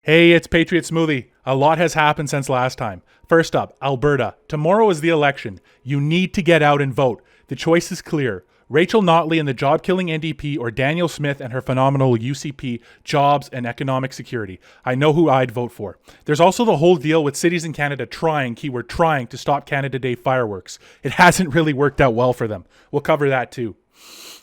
Hey, it's Patriot Smoothie. A lot has happened since last time. First up, Alberta. Tomorrow is the election. You need to get out and vote. The choice is clear. Rachel Notley and the job-killing NDP, or Danielle Smith and her phenomenal UCP, Jobs and Economic Security. I know who I'd vote for. There's also the whole deal with cities in Canada trying, keyword trying, to stop Canada Day fireworks. It hasn't really worked out well for them. We'll cover that too.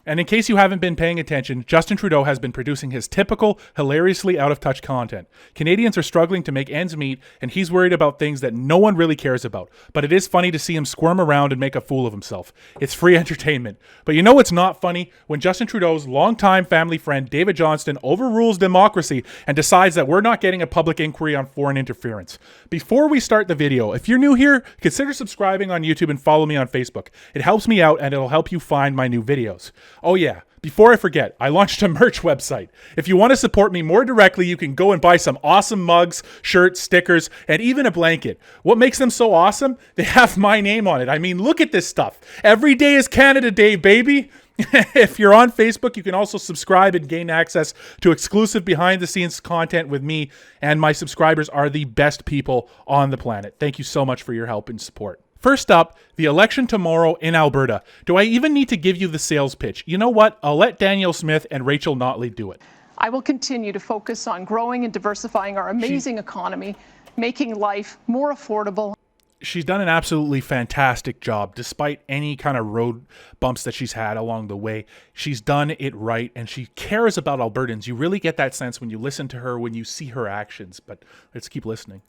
And in case you haven't been paying attention, Justin Trudeau has been producing his typical, hilariously out-of-touch content. Canadians are struggling to make ends meet, and he's worried about things that no one really cares about. But it is funny to see him squirm around and make a fool of himself. It's free entertainment. But you know what's not funny? When Justin Trudeau's longtime family friend, David Johnston, overrules democracy and decides that we're not getting a public inquiry on foreign interference. Before we start the video, if you're new here, consider subscribing on YouTube and follow me on Facebook. It helps me out and it'll help you find my new videos. Oh yeah, before I forget, I launched a merch website. If you want to support me more directly, you can go and buy some awesome mugs, shirts, stickers, and even a blanket. What makes them so awesome? They have my name on it. I mean, look at this stuff. Every day is Canada Day, baby. If you're on Facebook, you can also subscribe and gain access to exclusive behind-the-scenes content with me, and my subscribers are the best people on the planet. Thank you so much for your help and support. First up, the election tomorrow in Alberta. Do I even need to give you the sales pitch? You know what? I'll let Danielle Smith and Rachel Notley do it. I will continue to focus on growing and diversifying our amazing economy, making life more affordable. She's done an absolutely fantastic job, despite any kind of road bumps that she's had along the way. She's done it right, and she cares about Albertans. You really get that sense when you listen to her, when you see her actions. But let's keep listening.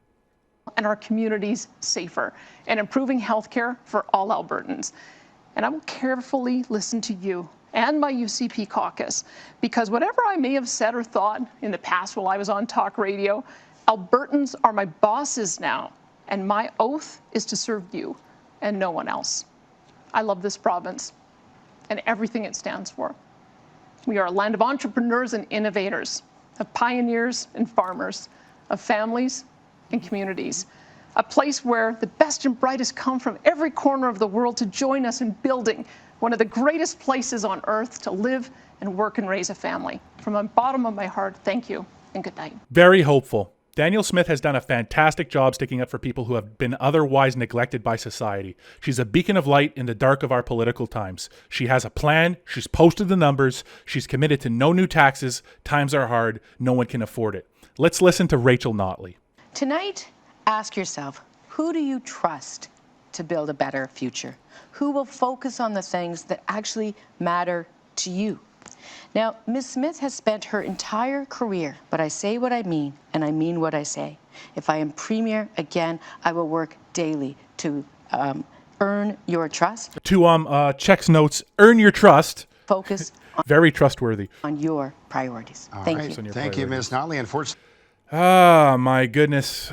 And our communities safer, and improving healthcare for all Albertans. And I will carefully listen to you and my UCP caucus, because whatever I may have said or thought in the past while I was on talk radio, Albertans are my bosses now, and my oath is to serve you and no one else. I love this province and everything it stands for. We are a land of entrepreneurs and innovators, of pioneers and farmers, of families and communities, a place where the best and brightest come from every corner of the world to join us in building one of the greatest places on earth to live and work and raise a family. From the bottom of my heart, thank you and good night. Very hopeful. Danielle Smith has done a fantastic job sticking up for people who have been otherwise neglected by society. She's a beacon of light in the dark of our political times. She has a plan. She's posted the numbers. She's committed to no new taxes. Times are hard. No one can afford it. Let's listen to Rachel Notley. Tonight, ask yourself, who do you trust to build a better future? Who will focus on the things that actually matter to you? Now, Ms. Smith has spent her entire career, but I say what I mean, and I mean what I say. If I am Premier again, I will work daily to earn your trust. To checks notes, earn your trust. Focus on very trustworthy. On your priorities. Thank you. Thank you, Ms. Notley. Unfortunately. Ah, my goodness.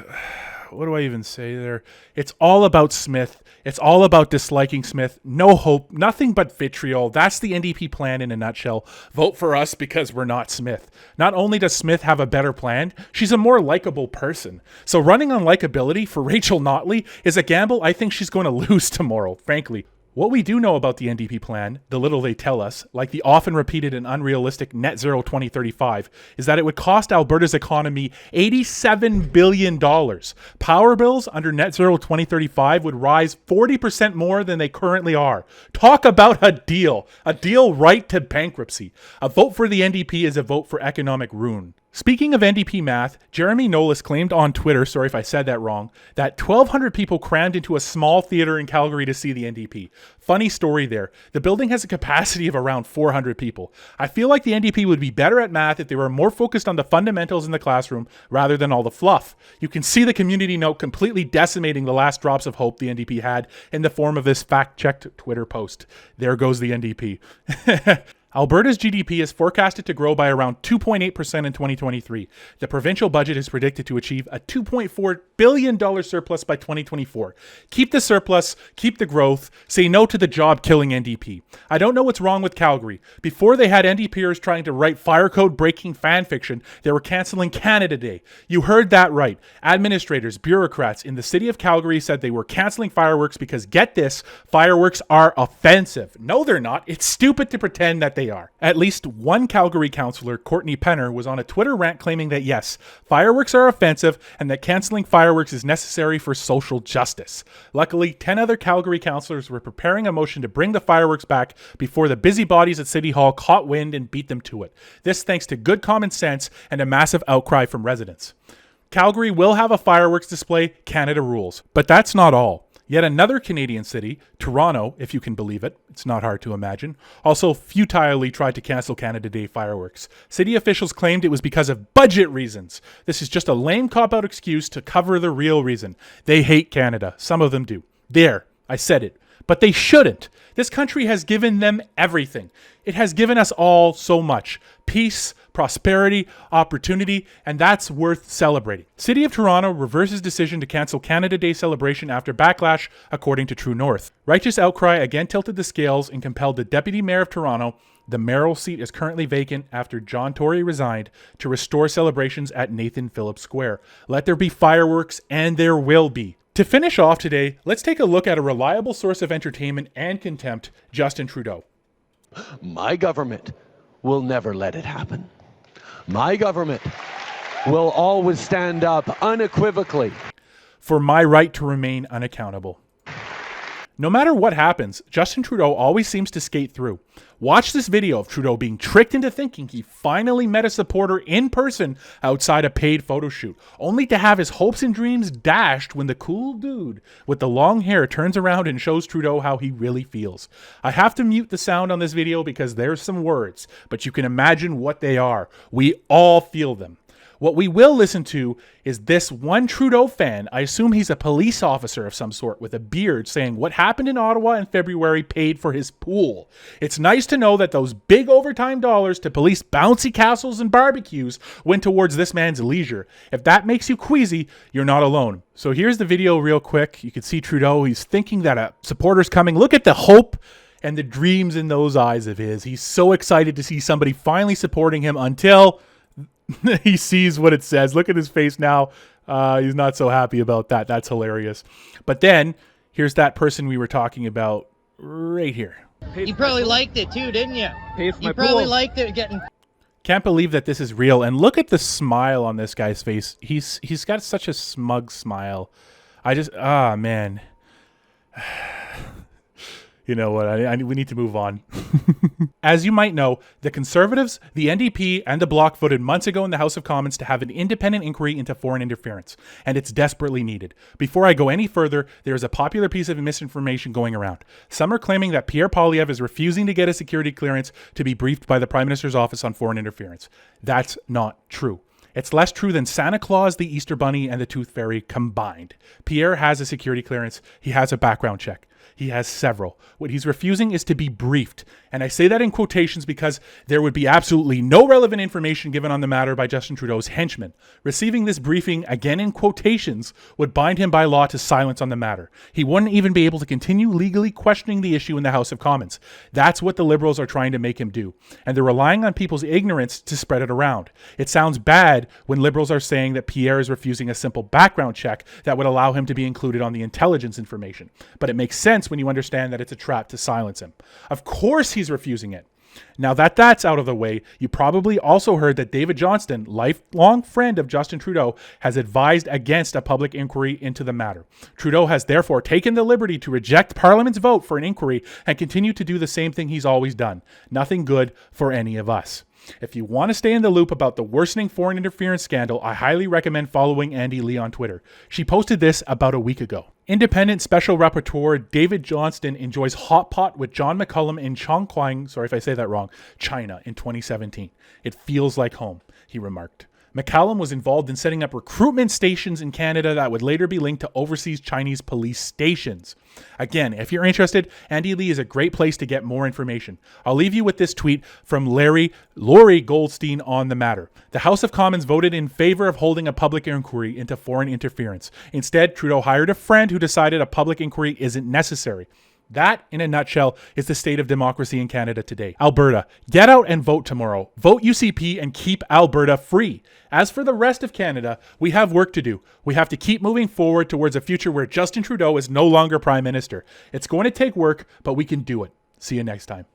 What do I even say there? It's all about Smith. It's all about disliking Smith. No hope, nothing but vitriol. That's the NDP plan in a nutshell. Vote for us because we're not Smith. Not only does Smith have a better plan, she's a more likable person. So running on likability for Rachel Notley is a gamble I think she's going to lose tomorrow, frankly. What we do know about the NDP plan, the little they tell us, like the often repeated and unrealistic net zero 2035, is that it would cost Alberta's economy $87 billion. Power bills under net zero 2035 would rise 40% more than they currently are. Talk about a deal right to bankruptcy. A vote for the NDP is a vote for economic ruin. Speaking of NDP math, Jeremy Nolis claimed on Twitter, sorry if I said that wrong, that 1,200 people crammed into a small theater in Calgary to see the NDP. Funny story there. The building has a capacity of around 400 people. I feel like the NDP would be better at math if they were more focused on the fundamentals in the classroom rather than all the fluff. You can see the community note completely decimating the last drops of hope the NDP had in the form of this fact-checked Twitter post. There goes the NDP. Alberta's GDP is forecasted to grow by around 2.8% in 2023. The provincial budget is predicted to achieve a $2.4 billion surplus by 2024. Keep the surplus, keep the growth, say no to the job-killing NDP. I don't know what's wrong with Calgary. Before they had NDPers trying to write fire code-breaking fan fiction, they were cancelling Canada Day. You heard that right. Administrators, bureaucrats in the city of Calgary said they were cancelling fireworks because, get this, fireworks are offensive. No, they're not. It's stupid to pretend that they they are. At least one Calgary councillor, Courtney Penner, was on a Twitter rant claiming that yes, fireworks are offensive and that cancelling fireworks is necessary for social justice. Luckily, 10 other Calgary councillors were preparing a motion to bring the fireworks back before the busybodies at City Hall caught wind and beat them to it. This thanks to good common sense and a massive outcry from residents. Calgary will have a fireworks display, Canada rules. But that's not all. Yet another Canadian city, Toronto, if you can believe it, it's not hard to imagine, also futilely tried to cancel Canada Day fireworks. City officials claimed it was because of budget reasons. This is just a lame cop-out excuse to cover the real reason. They hate Canada. Some of them do. There, I said it. But they shouldn't. This country has given them everything. It has given us all so much. Peace, prosperity, opportunity, and that's worth celebrating. City of Toronto reverses decision to cancel Canada Day celebration after backlash, according to True North. Righteous outcry again tilted the scales and compelled the Deputy Mayor of Toronto, the mayoral seat is currently vacant after John Tory resigned, to restore celebrations at Nathan Phillips Square. Let there be fireworks, and there will be. To finish off today, let's take a look at a reliable source of entertainment and contempt, Justin Trudeau. My government will never let it happen. My government will always stand up unequivocally for my right to remain unaccountable. No matter what happens, Justin Trudeau always seems to skate through. Watch this video of Trudeau being tricked into thinking he finally met a supporter in person outside a paid photo shoot, only to have his hopes and dreams dashed when the cool dude with the long hair turns around and shows Trudeau how he really feels. I have to mute the sound on this video because there's some words, but you can imagine what they are. We all feel them. What we will listen to is this one Trudeau fan, I assume he's a police officer of some sort with a beard, saying what happened in Ottawa in February paid for his pool. It's nice to know that those big overtime dollars to police bouncy castles and barbecues went towards this man's leisure. If that makes you queasy, you're not alone. So here's the video real quick. You can see Trudeau. He's thinking that a supporter's coming. Look at the hope and the dreams in those eyes of his. He's so excited to see somebody finally supporting him until he sees what it says. Look at his face now. He's not so happy about that. That's hilarious. But then here's that person we were talking about right here. You probably liked it too, didn't you? You probably liked it getting... Can't believe that this is real. And look at the smile on this guy's face. He's got such a smug smile. Man. You know what? We need to move on. As you might know, the Conservatives, the NDP, and the Bloc voted months ago in the House of Commons to have an independent inquiry into foreign interference, and it's desperately needed. Before I go any further, there is a popular piece of misinformation going around. Some are claiming that Pierre Poilievre is refusing to get a security clearance to be briefed by the Prime Minister's office on foreign interference. That's not true. It's less true than Santa Claus, the Easter Bunny, and the Tooth Fairy combined. Pierre has a security clearance. He has a background check. He has several. What he's refusing is to be briefed. And I say that in quotations because there would be absolutely no relevant information given on the matter by Justin Trudeau's henchmen. Receiving this briefing, again in quotations, would bind him by law to silence on the matter. He wouldn't even be able to continue legally questioning the issue in the House of Commons. That's what the Liberals are trying to make him do. And they're relying on people's ignorance to spread it around. It sounds bad when Liberals are saying that Pierre is refusing a simple background check that would allow him to be included on the intelligence information. But it makes sense when you understand that it's a trap to silence him. Of course he's refusing it. Now that that's out of the way, you probably also heard that David Johnston, lifelong friend of Justin Trudeau, has advised against a public inquiry into the matter. Trudeau has therefore taken the liberty to reject Parliament's vote for an inquiry and continue to do the same thing he's always done. Nothing good for any of us. If you want to stay in the loop about the worsening foreign interference scandal, I highly recommend following Andy Lee on Twitter. She posted this about a week ago. Independent Special Rapporteur David Johnston enjoys hot pot with John McCullum in Chongqing, sorry if I say that wrong, China in 2017. It feels like home, he remarked. McCallum was involved in setting up recruitment stations in Canada that would later be linked to overseas Chinese police stations. Again, if you're interested, Andy Lee is a great place to get more information. I'll leave you with this tweet from Laurie Goldstein on the matter. The House of Commons voted in favor of holding a public inquiry into foreign interference. Instead, Trudeau hired a friend who decided a public inquiry isn't necessary. That, in a nutshell, is the state of democracy in Canada today. Alberta, get out and vote tomorrow. Vote UCP and keep Alberta free. As for the rest of Canada, we have work to do. We have to keep moving forward towards a future where Justin Trudeau is no longer Prime Minister. It's going to take work, but we can do it. See you next time.